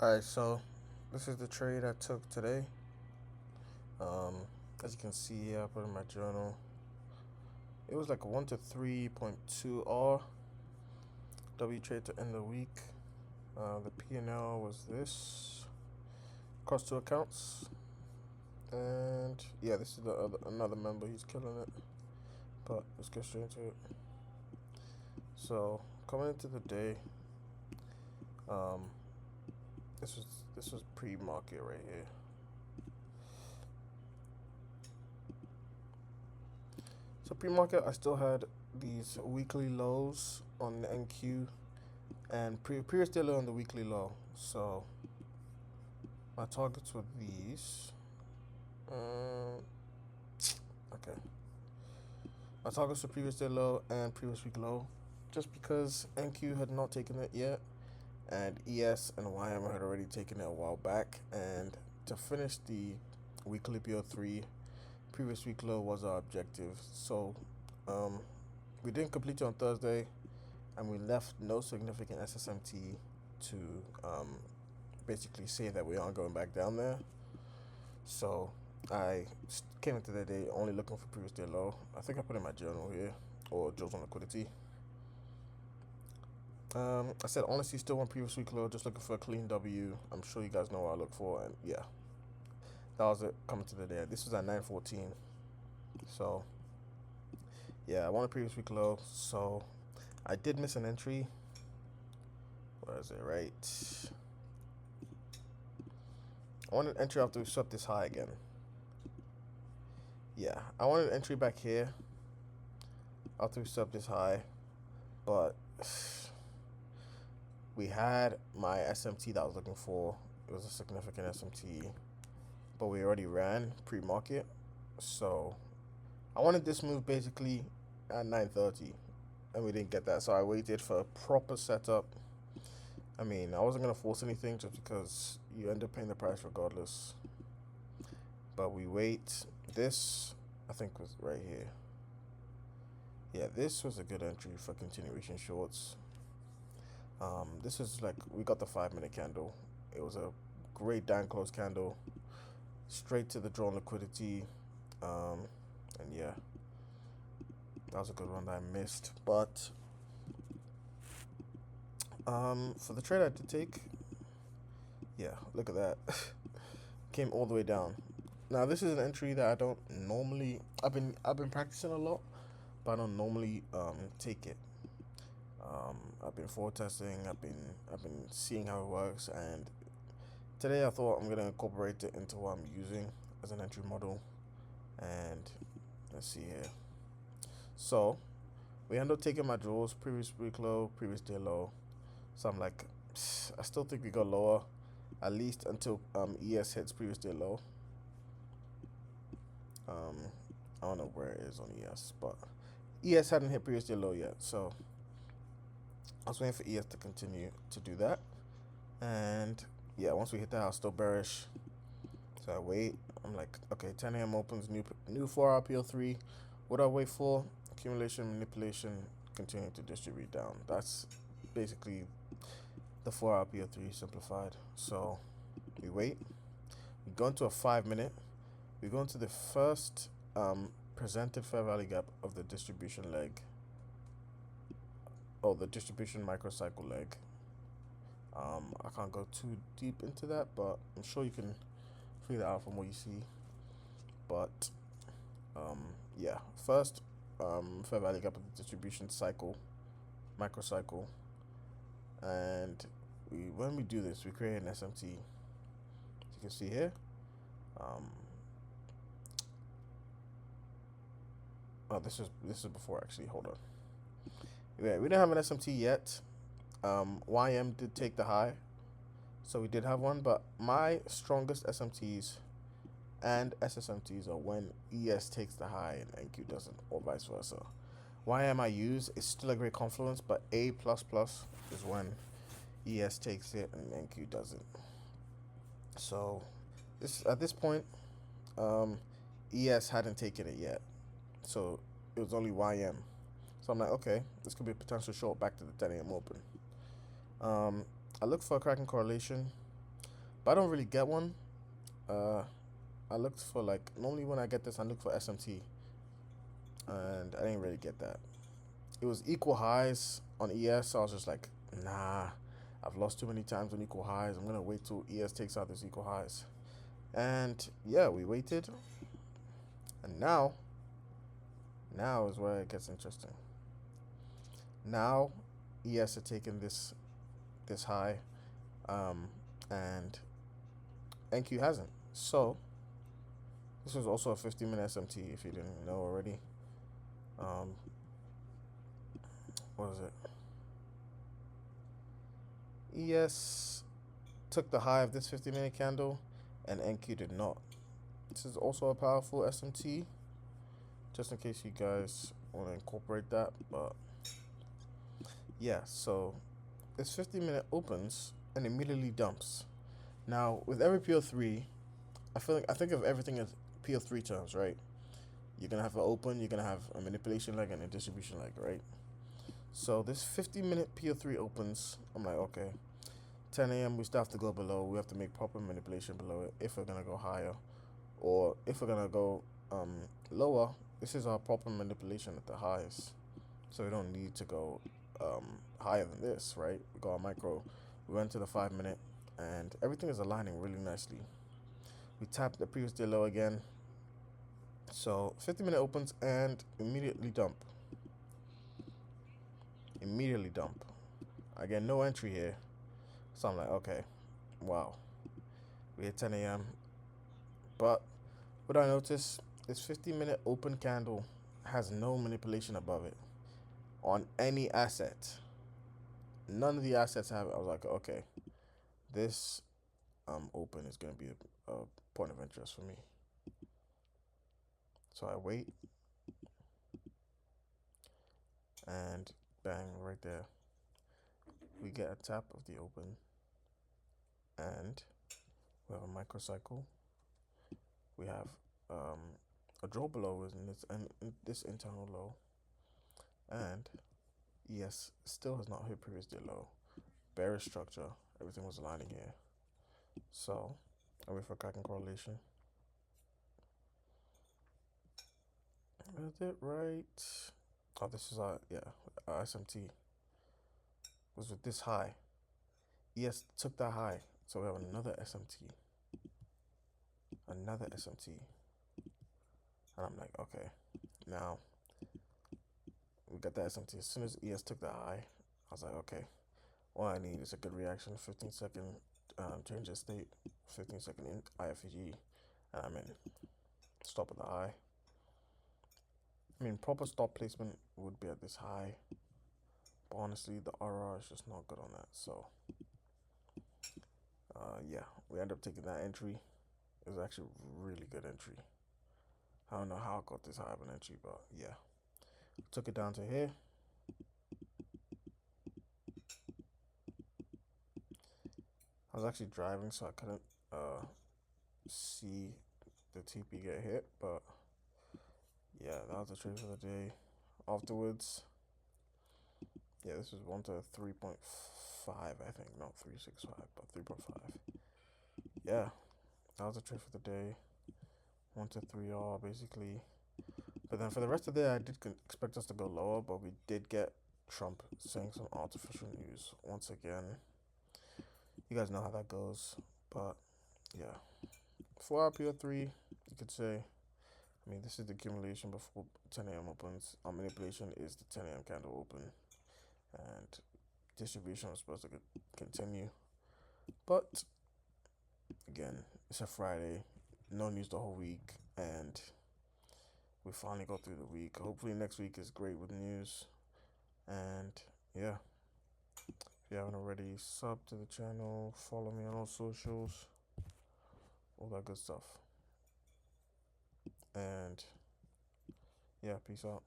Alright, so this is the trade I took today. Um, as you can see here, I put in my journal. It was like a 1 to 3.2 R W trade to end the week. The P&L was this across two accounts, and yeah, this is another member. He's killing it. But let's get straight into it. So coming into the day, um, this was pre-market right here. So pre-market, I still had these weekly lows on the NQ and previous day low on the weekly low. So my targets were these. Okay, my targets were previous day low and previous week low, just because NQ had not taken it yet, and ES and YM had already taken it a while back. And to finish the weekly PO3, previous week low was our objective. So um, we didn't complete it on Thursday, and we left no significant SSMT to basically say that we aren't going back down there. So I came into the day only looking for previous day low. I think I put in my journal here, or Joe's on liquidity. I said honestly, still want previous week low, just looking for a clean W. I'm sure you guys know what I look for, and yeah, that was it coming to the day. This was at 9:14, so yeah, I want a previous week low. So I did miss an entry. Where is it? Right. I wanted entry after we swept this high again. Yeah, I wanted entry back here after we swept this high, but we had my SMT that I was looking for. It was a significant SMT, but we already ran pre-market, so I wanted this move basically at 9:30, and we didn't get that. So I waited for a proper setup. I mean, I wasn't gonna force anything just because you end up paying the price regardless. But we wait. This I think was right here. Yeah, this was a good entry for continuation shorts. This is like we got the 5 minute candle. It was a great down close candle, straight to the drawn liquidity, and yeah, that was a good one that I missed. But for the trade I did take, yeah, look at that, came all the way down. Now this is an entry that I don't normally. I've been practicing a lot, but I don't normally take it. I've been forward testing. I've been seeing how it works, and today I thought I'm gonna incorporate it into what I'm using as an entry model. And let's see here. So we end up taking my draws, previous week low, previous day low. So I'm like, I still think we go lower, at least until ES hits previous day low. Um, I don't know where it is on ES, but ES hadn't hit previous day low yet, so I was waiting for ES to continue to do that. And yeah, once we hit that, I was still bearish. So I wait. I'm like, okay, 10 a.m. opens, new 4-hour PO3. What do I wait for? Accumulation, manipulation, continuing to distribute down. That's basically the 4-hour PO3 simplified. So we wait. We go into a 5 minute. We go into the first presented fair value gap of the distribution leg. Oh, the distribution microcycle leg. I can't go too deep into that, but I'm sure you can figure that out from what you see. But um, yeah, first fair value gap of the distribution cycle, microcycle, and when we do this, we create an SMT. As you can see here. Um, oh, this is before actually. Hold on. Yeah, we didn't have an SMT yet. YM did take the high, so we did have one. But my strongest SMTs and SSMTs are when ES takes the high and NQ doesn't, or vice versa. YM I use is still a great confluence, but A plus plus is when ES takes it and NQ doesn't. So this at this point, um, ES hadn't taken it yet, so it was only YM. So I'm like, okay, this could be a potential short back to the 10 a.m. open. I look for a cracking correlation. but I don't really get one. Uh, I looked for like normally when I get this, I look for SMT, and I didn't really get that. It was equal highs on ES, so I was just like, nah, I've lost too many times on equal highs. I'm gonna wait till ES takes out this equal highs. And yeah, we waited, and now is where it gets interesting. Now, ES had taken this high, um, and NQ hasn't. So this was also a 50-minute SMT. If you didn't know already, um, what is it? ES took the high of this 50-minute candle, and NQ did not. This is also a powerful SMT, just in case you guys want to incorporate that. But yeah, so this 50-minute opens and immediately dumps. Now with every PO3, I think of everything as PO3 terms, right? You're gonna have an open, you're gonna have a manipulation leg and a distribution leg, right? So this 50-minute PO3 opens. I'm like, okay, 10 a.m. we still have to go below. We have to make proper manipulation below it if we're gonna go higher, or if we're gonna go lower. This is our proper manipulation at the highs, so we don't need to go higher than this, right? We go on micro. We went to the 5-minute, and everything is aligning really nicely. We tap the previous day low again. So 50-minute opens and immediately dump. Immediately dump. Again, no entry here. So I'm like, okay, wow. We hit 10 a.m. But what I noticed, this 50-minute open candle has no manipulation above it on any asset. None of the assets have it. I was like, okay, this open is going to be a point of interest for me. So I wait, and bang, right there. We get a tap of the open, and we have a microcycle. We have a draw below in this internal low, and ES still has not hit previous day low. Bearish structure. Everything was aligning here. So I wait for cracking correlation. Is it right? Oh, this is our SMT was with this high. ES took that high, so we have another SMT, and I'm like, okay, now we got that SMT. As soon as ES took the high, I was like, okay, all I need is a good reaction, 15-second change of state, 15-second IFG, and I'm in. Stop at the high. I mean, proper stop placement would be at this high, but honestly, the RR is just not good on that. So, yeah, we end up taking that entry. It was actually a really good entry. I don't know how I got this high of an entry, but yeah, took it down to here. I was actually driving, so I couldn't see the TP get hit, but yeah, that was the trade for the day. Afterwards, yeah, this was 1 to 3.5, I think, not 365, but 3.5. Yeah, that was the trade for the day. 1 to 3R basically. But then for the rest of the day, I did expect us to go lower, but we did get Trump saying some artificial news once again. You guys know how that goes, but yeah. 4 hour PO3, you could say. I mean, this is the accumulation before 10 a.m. opens. Our manipulation is the 10 a.m. candle open, and distribution was supposed to continue. But again, it's a Friday, no news the whole week, and we finally go through the week. Hopefully, next week is great with news. And yeah, if you haven't already, sub to the channel, follow me on all socials, all that good stuff. And yeah, peace out.